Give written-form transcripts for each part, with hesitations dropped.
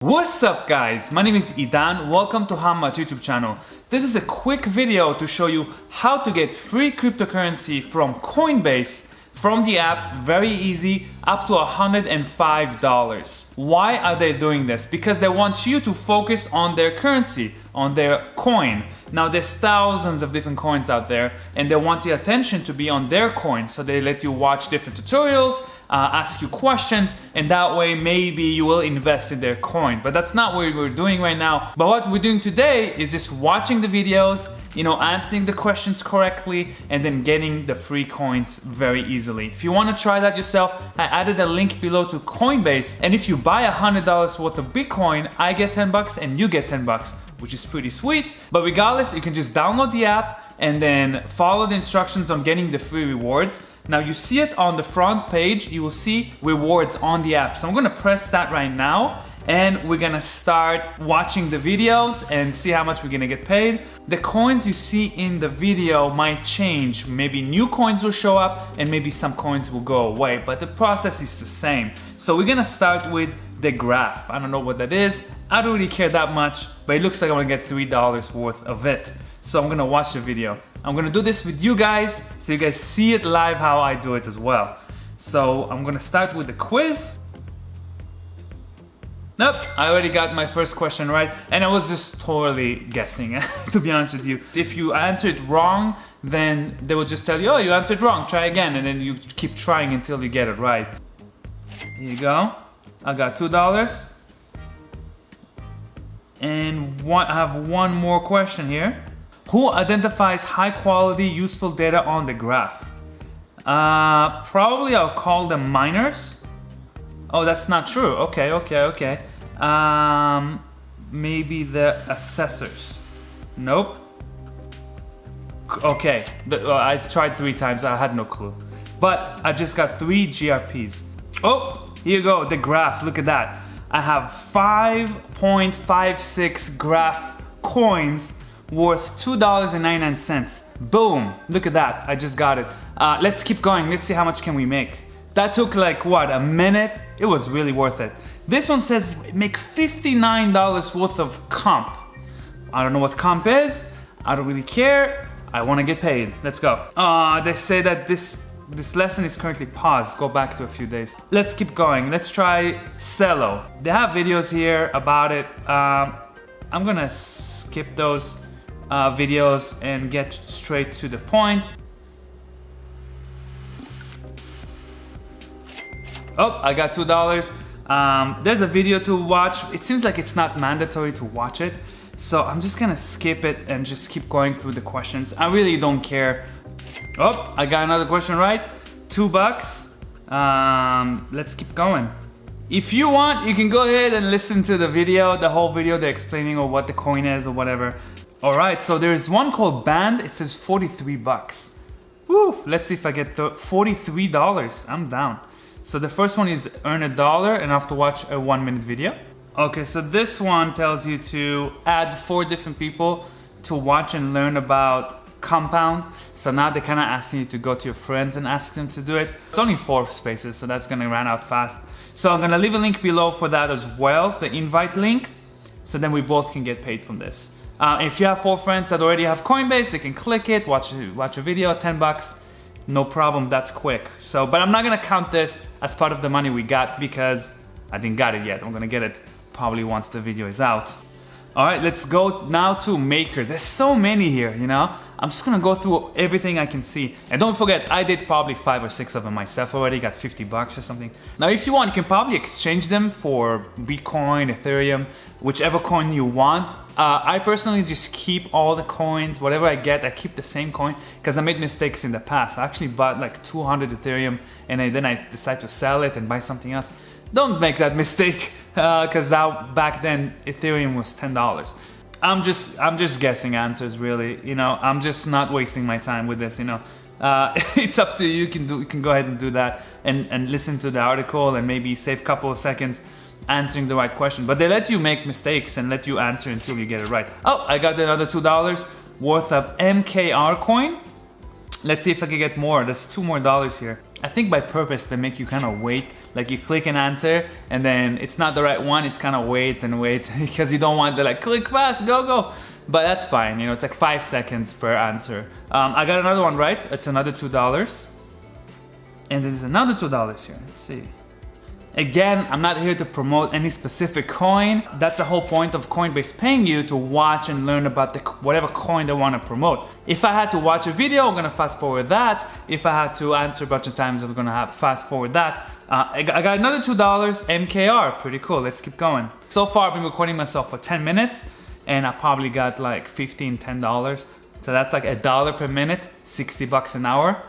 What's up guys, my name is Idan, welcome to How Much YouTube channel. This is a quick video to show you how to get free cryptocurrency from Coinbase from the app, very easy, up to $105. Why are they doing this? Because they want you to focus on their currency, on their coin. Now there's thousands of different coins out there and they want the attention to be on their coin, so they let you watch different tutorials, ask you questions, and that way maybe you will invest in their coin. But that's not what we're doing right now. But what we're doing today is just watching the videos, answering the questions correctly, and then getting the free coins very easily. If you want to try that yourself, I added a link below to Coinbase, and if you buy $100 worth of Bitcoin, I get 10 bucks and you get 10 bucks, which is pretty sweet. But regardless, you can just download the app and then follow the instructions on getting the free rewards. Now you see it on the front page, you will see rewards on the app. So I'm gonna press that right now and we're gonna start watching the videos and see how much we're gonna get paid. The coins you see in the video might change. Maybe new coins will show up and maybe some coins will go away, but the process is the same. So we're gonna start with the graph. I don't know what that is. I don't really care that much, but it looks like I'm gonna get $3 worth of it. So I'm gonna watch the video. I'm gonna do this with you guys so you guys see it live how I do it as well. So I'm gonna start with the quiz. Nope, I already got my first question right and I was just totally guessing to be honest with you. If you answer it wrong, then they will just tell you, oh, you answered wrong, try again, and then you keep trying until you get it right. Here you go. I got $2. And I have one more question here. Who identifies high quality useful data on the graph? Probably I'll call them miners. Oh, that's not true. Okay. Maybe the assessors. Nope. Okay, I tried 3 times, I had no clue. But I just got 3 GRPs. Oh, here you go, the graph, look at that. I have 5.56 graph coins worth $2.99. Boom, look at that, I just got it. Let's keep going, let's see how much can we make. That took like what, a minute? It was really worth it. This one says make $59 worth of comp. I don't know what comp is, I don't really care, I wanna get paid, let's go. They say that this lesson is currently paused, go back to a few days. Let's keep going, let's try Cello. They have videos here about it. I'm gonna skip those videos and get straight to the point. Oh, I got $2. There's a video to watch. It seems like it's not mandatory to watch it, so I'm just gonna skip it and just keep going through the questions. I really don't care. Oh, I got another question right. $2. Let's keep going. If you want, you can go ahead and listen to the video, the whole video, they're explaining or what the coin is or whatever. All right, so there's one called Band. It says 43 bucks. Woo, let's see if I get $43. I'm down. So the first one is earn $1 and I have to watch a 1-minute video. Okay, so this one tells you to add 4 different people to watch and learn about compound. So now they're kind of asking you to go to your friends and ask them to do it. It's only 4 spaces, so that's gonna run out fast. So I'm gonna leave a link below for that as well, the invite link, so then we both can get paid from this. If you have 4 friends that already have Coinbase, they can click it, watch a video, 10 bucks, no problem, that's quick. So, but I'm not gonna count this as part of the money we got because I didn't got it yet. I'm gonna get it probably once the video is out. All right, let's go now to Maker. There's so many here, I'm just gonna go through everything I can see. And don't forget, I did probably 5 or 6 of them myself already, got 50 bucks or something. Now, if you want, you can probably exchange them for Bitcoin, Ethereum, whichever coin you want. I personally just keep all the coins, whatever I get, I keep the same coin because I made mistakes in the past. I actually bought like 200 Ethereum and then I decided to sell it and buy something else. Don't make that mistake because back then Ethereum was $10. I'm just guessing answers really, I'm just not wasting my time with this, It's up to you, you can go ahead and do that and listen to the article and maybe save a couple of seconds answering the right question. But they let you make mistakes and let you answer until you get it right. Oh, I got another $2 worth of MKR coin. Let's see if I can get more. There's $2 more here. I think by purpose they make you kind of wait Like you click an answer and then it's not the right one, it's kind of waits and waits because you don't want to like click fast, go. But that's fine, you know, it's like 5 seconds per answer. I got another one right, it's another $2. And there's another $2 here, let's see. Again, I'm not here to promote any specific coin. That's the whole point of Coinbase paying you to watch and learn about whatever coin they want to promote. If I had to watch a video, I'm gonna fast forward that. If I had to answer a bunch of times, I'm gonna fast forward that. I got another $2, MKR, pretty cool, let's keep going. So far, I've been recording myself for 10 minutes and I probably got like $10. So that's like $1 per minute, 60 bucks an hour.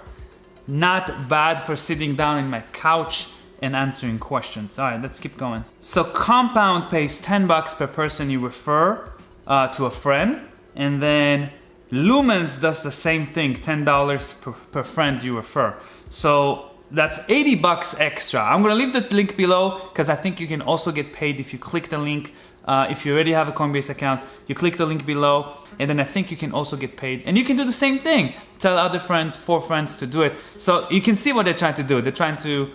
Not bad for sitting down in my couch and answering questions. All right, let's keep going. So Compound pays 10 bucks per person you refer to a friend. And then Lumens does the same thing, $10 per friend you refer. So that's 80 bucks extra. I'm gonna leave the link below because I think you can also get paid if you click the link. If you already have a Coinbase account, you click the link below, and then I think you can also get paid. And you can do the same thing. Tell other friends, 4 friends to do it. So you can see what they're trying to do. They're trying to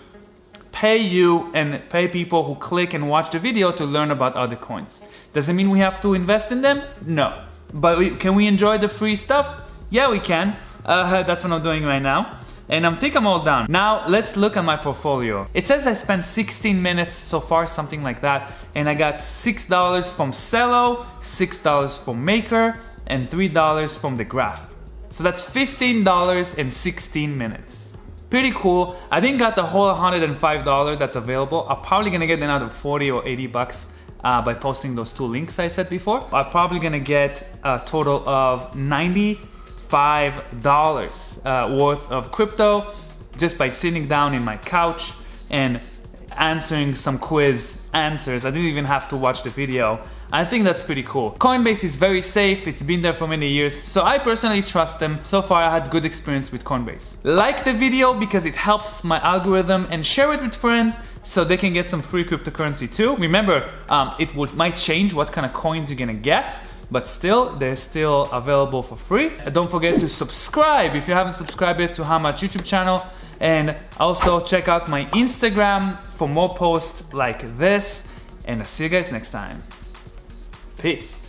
pay you and pay people who click and watch the video to learn about other coins. Does it mean we have to invest in them? No. But can we enjoy the free stuff? Yeah, we can. That's what I'm doing right now. And I think I'm all done. Now let's look at my portfolio. It says I spent 16 minutes so far, something like that. And I got $6 from Cello, $6 from Maker, and $3 from the Graph. So that's $15 in 16 minutes. Pretty cool. I didn't got the whole $105 that's available. I'm probably gonna get another 40 or 80 bucks by posting those 2 links I said before. I'm probably gonna get a total of $95 worth of crypto just by sitting down in my couch and answering some quiz answers. I didn't even have to watch the video. I think that's pretty cool. Coinbase is very safe. It's been there for many years, so I personally trust them. So far, I had good experience with Coinbase. Like the video because it helps my algorithm, and share it with friends so they can get some free cryptocurrency too. Remember, might change what kind of coins you're gonna get, but still, they're still available for free. And don't forget to subscribe if you haven't subscribed yet to How Much YouTube channel. And also check out my Instagram for more posts like this. And I'll see you guys next time. Peace.